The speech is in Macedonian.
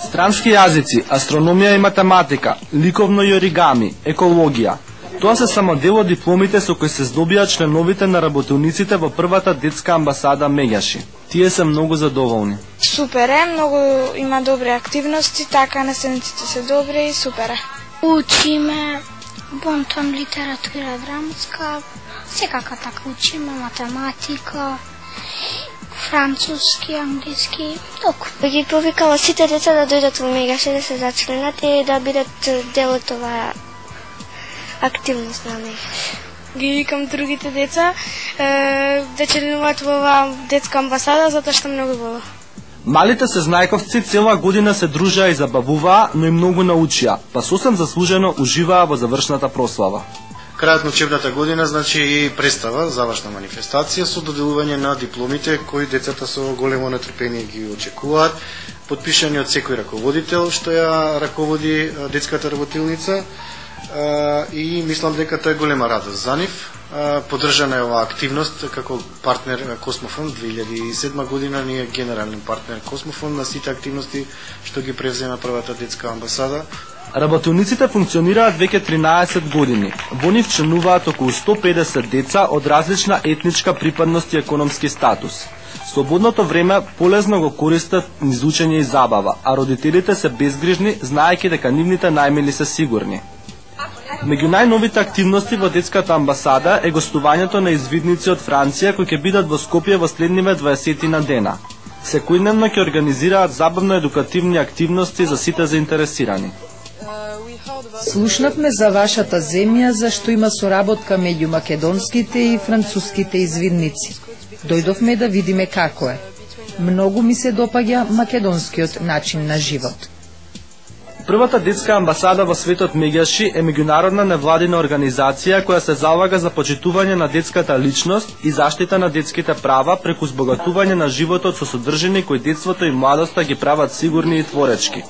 Странски јазици, астрономија и математика, ликовно и оригами, екологија. Тоа се само дел од дипломите со кои се здобија членовите на работилниците во првата детска амбасада Меѓаши. Тие се многу задоволни. Супер е, многу има добри активности, така наставниците се добри и супер е. Учиме бонтон, литература, драмска, секака така учиме, математика, француски, англиски, толку. Ги повикала сите деца да дојдат во Меѓаши да се зачленат и да бидат дел од оваа активност на Меѓаши. Ги викам другите деца да членуваат во оваа детска амбасада затоа што многу убаво. Малите сезнајковци цела година се дружеа и забавуваа, но и многу научија, па сосем заслужено уживаа во завршната прослава. Крајот на учебната година значи и представа, завршна манифестација со доделување на дипломите кои децата со големо нетрпение ги очекуваат, подпишани од секој раководител што ја раководи детската работилница и мислам дека тоа е голема радост за нив. Поддржана е оваа активност како партнер Космофон 2007 година, ние генерален партнер Космофон на сите активности што ги превзема првата детска амбасада. Работилниците функционираат веќе 13 години. Во нив членуваат околу 150 деца од различна етничка припадност и економски статус. Слободното време полезно го користат низ учење и забава, а родителите се безгрижни, знаејќи дека нивните најмили се сигурни. Меѓу најновите активности во детската амбасада е гостувањето на извидници од Франција кои ќе бидат во Скопје во следниве 20 на дена. Секојдневно ќе организираат забавно-едукативни активности за сите заинтересирани. Слушнавме за вашата земја, зашто има соработка меѓу македонските и француските извидници. Дојдовме да видиме како е. Многу ми се допаѓа македонскиот начин на живот. Првата детска амбасада во светот Меѓаши е меѓународна невладина организација која се залага за почитување на детската личност и заштита на детските права преку збогатување на животот со содржини кои детството и младоста ги прават сигурни и творечки.